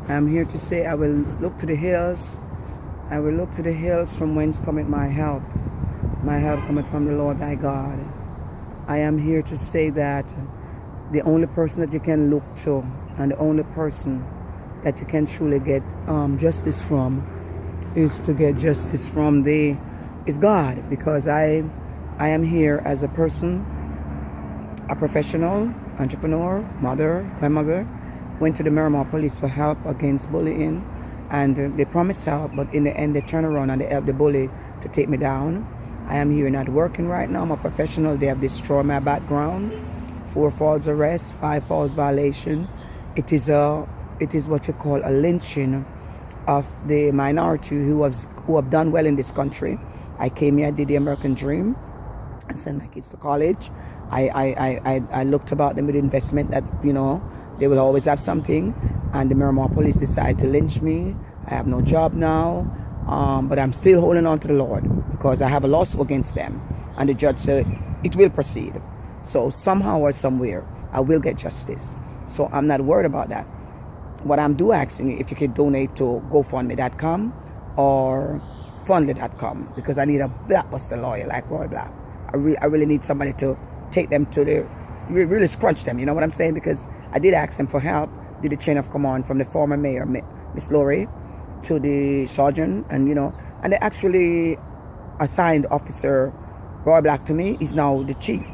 I am here to say I will look to the hills. I will look to the hills from whence cometh my help. My help cometh from the Lord thy God. I am here to say that the only person that you can look to and the only person that you can truly get justice from is God, because I am here as a person, a professional, entrepreneur, mother, grandmother. Went to the Miramar police for help against bullying, and they promised help, but in the end they turn around and they help the bully to take me down. I am here not working right now. I'm a professional. They have destroyed my background. 4 false arrests, 5 false violation. It is what you call a lynching of the minority who have done well in this country. I came here, I did the American dream, and sent my kids to college. I looked about them with investment that, they will always have something, and the Miramar police decide to lynch me. I have no job now, but I'm still holding on to the Lord because I have a lawsuit against them, and the judge said it will proceed. So somehow or somewhere, I will get justice. So I'm not worried about that. What I'm asking you, if you could donate to GoFundMe.com or Fundly.com, because I need a blockbuster lawyer like Roy Black. I really need somebody to take them to the, really scrunch them, you know what I'm saying? Because I did ask them for help, did the chain of command from the former mayor, Miss Laurie, to the sergeant, and they actually assigned Officer Roy Black to me. He's now the chief,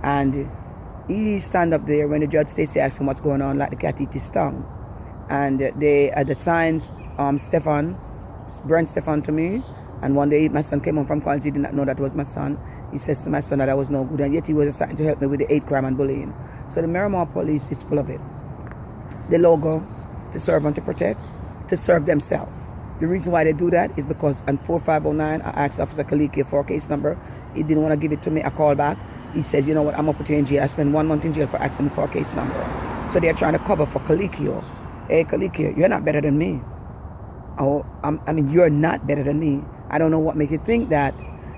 and he stand up there when the judge Stacy asks him what's going on, like the cat eat his tongue. And they had assigned Brent Stefan to me, and one day my son came home from college. He did not know that was my son. He says to my son that I was no good, and yet he was assigned to help me with the hate crime and bullying. So the Miramar police is full of it. The logo, to serve and to protect, to serve themselves. The reason why they do that is because on 4509, I asked Officer Kaliki for a case number. He didn't want to give it to me. I called back. He says, you know what, I'm going to put you in jail. I spent 1 month in jail for asking for a case number. So they're trying to cover for Kalikio. Hey, Kalikio, you're not better than me. Oh, you're not better than me. I don't know what makes you think that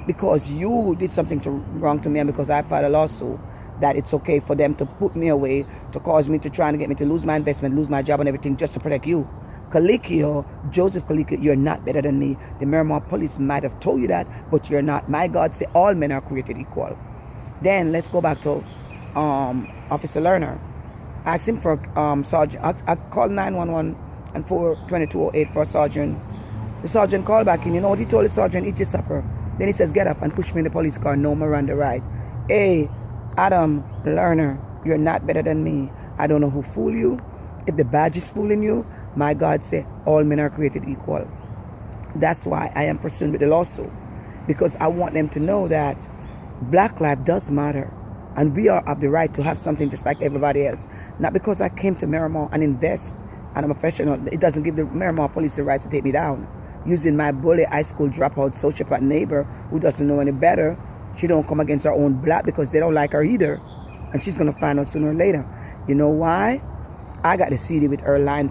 because you did something wrong to me and because I filed a lawsuit that it's okay for them to put me away, to cause me to try and get me to lose my investment, lose my job and everything just to protect you. Kalikio, Joseph Kalikio, you're not better than me. The Miramar police might have told you that, but you're not. My God said all men are created equal. Then let's go back to Officer Lerner. I asked him for sergeant. I called 911 and 42208 for a sergeant. The sergeant called back and you know what he told the sergeant? Eat your supper. Then he says, get up and push me in the police car. No Miranda right. Hey, Adam Lerner, you're not better than me. I don't know who fooled you. If the badge is fooling you, my God said all men are created equal. That's why I am pursuing with the lawsuit, because I want them to know that black life does matter, and we are of the right to have something just like everybody else. Not because I came to Miramar and invest and I'm a professional, it doesn't give the Miramar police the right to take me down. Using my bully high school dropout sociopath neighbor who doesn't know any better, she don't come against her own black because they don't like her either, and she's gonna find out sooner or later. You know why? I got the CD with her line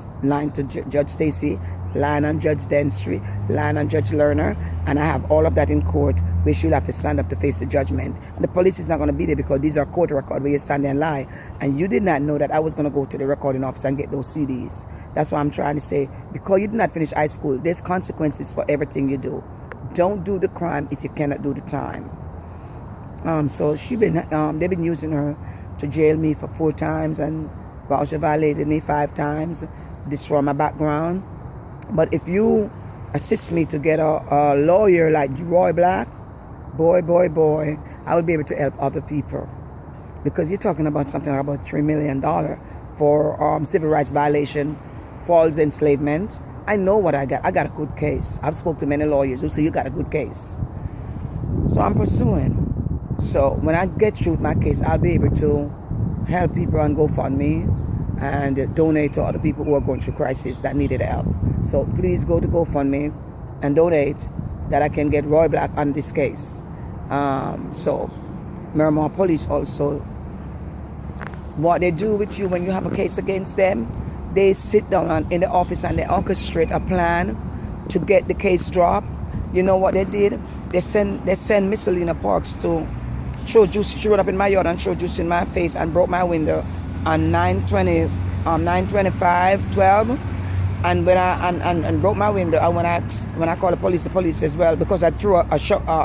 to Judge Stacy, line on Judge Denstry, line on Judge Lerner, and I have all of that in court where she'll have to stand up to face the judgment. And the police is not going to be there because these are court records where you stand there and lie. And you did not know that I was going to go to the recording office and get those CDs. That's why I'm trying to say, because you did not finish high school, there's consequences for everything you do. Don't do the crime if you cannot do the time. So they've been using her to jail me for 4 times and voucher violated me 5 times, destroy my background. But if you assist me to get a lawyer like Roy Black, boy, I will be able to help other people. Because you're talking about something about $3 million for civil rights violation, false enslavement. I know what I got. I got a good case. I've spoken to many lawyers who say you got a good case. So I'm pursuing. So when I get through with my case, I'll be able to help people on GoFundMe and donate to other people who are going through crisis that needed help. So please go to GoFundMe and donate that I can get Roy Black on this case. So Miramar police also, what they do with you when you have a case against them, they sit down in the office and they orchestrate a plan to get the case dropped. You know what they did? They send Misselina Parks to throw juice. She threw it up in my yard and threw juice in my face and broke my window on 9/25/12. And when I and broke my window, and when I called the police says, well, because I threw a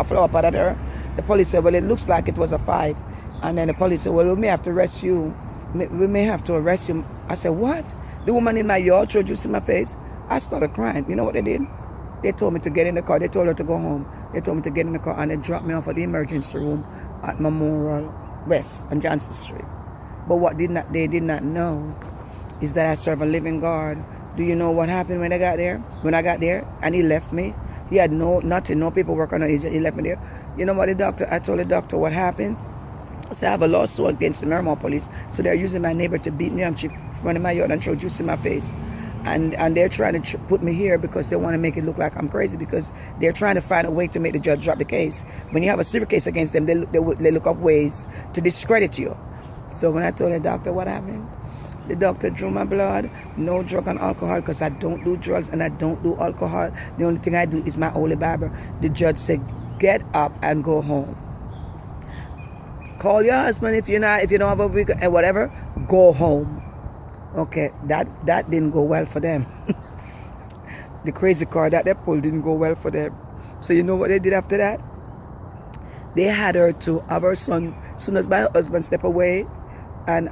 flower pot at her, the police said, well, it looks like it was a fight. And then the police said, well, we may have to arrest you. We may have to arrest you. I said, what? The woman in my yard threw juice in my face. I started crying. You know what they did? They told me to get in the car. They told her to go home. They told me to get in the car, and they dropped me off at the emergency room at Memorial West on Johnson Street. But what they did not know is that I serve a living God. Do you know what happened when I got there? When I got there and he left me, he had nothing, no paperwork on it. He left me there. You know what I told the doctor what happened. I said, I have a lawsuit against the Miramar police. So they're using my neighbor to beat me up, running my yard and throw juice in my face. And they're trying to put me here because they want to make it look like I'm crazy, because they're trying to find a way to make the judge drop the case. When you have a civil case against them, they look up ways to discredit you. So when I told the doctor what happened, the doctor drew my blood, no drug and alcohol, because I don't do drugs and I don't do alcohol. The only thing I do is my Holy Bible. The judge said, get up and go home. Call your husband if you don't have a vehicle and whatever, go home. Okay, that didn't go well for them. The crazy car that they pulled didn't go well for them. So you know what they did after that? They had her to have her son, as soon as my husband stepped away, and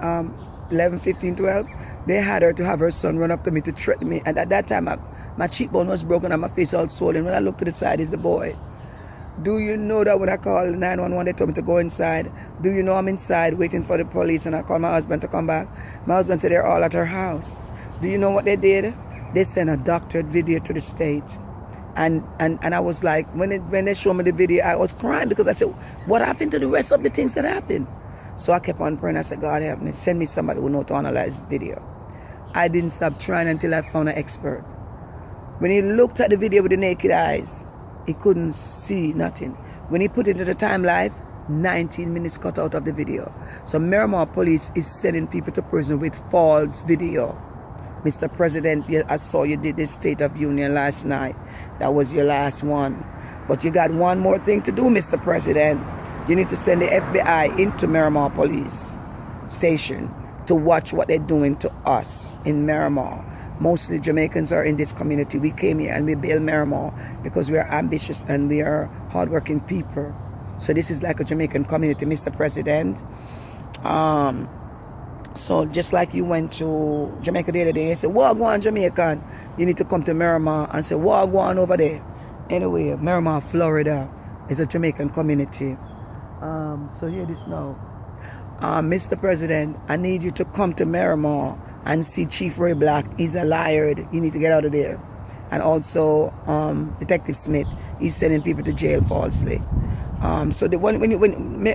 11, 15, 12, they had her to have her son run up to me to threaten me. And at that time, my cheekbone was broken and my face all swollen. When I looked to the side, is the boy. Do you know that when I called 911, they told me to go inside? Do you know I'm inside waiting for the police, and I called my husband to come back? My husband said they're all at her house. Do you know what they did? They sent a doctored video to the state. And I was like, when they showed me the video, I was crying, because I said, what happened to the rest of the things that happened? So I kept on praying. I said, God help me. Send me somebody who knows to analyze video. I didn't stop trying until I found an expert. When he looked at the video with the naked eyes, he couldn't see nothing. When he put it into the timeline, 19 minutes cut out of the video. So Miramar police is sending people to prison with false video. Mr. President, I saw you did the State of Union last night. That was your last one. But you got one more thing to do, Mr. President. You need to send the FBI into Miramar police station to watch what they're doing to us in Miramar. Mostly Jamaicans are in this community. We came here and we built Miramar because we are ambitious and we are hardworking people. So this is like a Jamaican community, Mr. President. So just like you went to Jamaica the other day and said, "Well, go on Jamaican," you need to come to Miramar and say, "Well, go on over there." Anyway, Miramar, Florida is a Jamaican community. So hear this now. Mr. President, I need you to come to Miramar and see Chief Ray Black. He's a liar. You need to get out of there. And also Detective Smith, he's sending people to jail falsely. So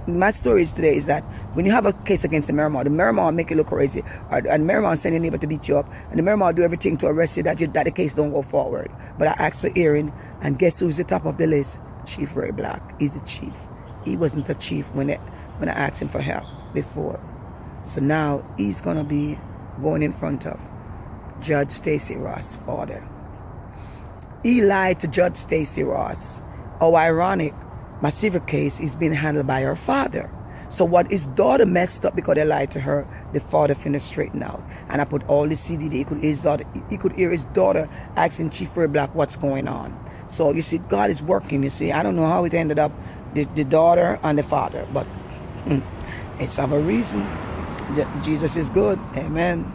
my story is today is that when you have a case against the Miramar make it look crazy, and Miramar send a neighbor to beat you up, and the Miramar do everything to arrest you that the case don't go forward. But I asked for hearing, and guess who's the top of the list? Chief Ray Black. He's the chief. He wasn't a chief when I asked him for help before. So now he's gonna be going in front of Judge Stacey Ross' father. He lied to Judge Stacey Ross. Oh, ironic. My civil case is being handled by her father. So what his daughter messed up because they lied to her, the father finished straighten out. And I put all the CDD. He could hear his daughter asking Chief Ray Black what's going on. So you see, God is working. You see, I don't know how it ended up, the daughter and the father, but it's of a reason. Jesus is good. Amen.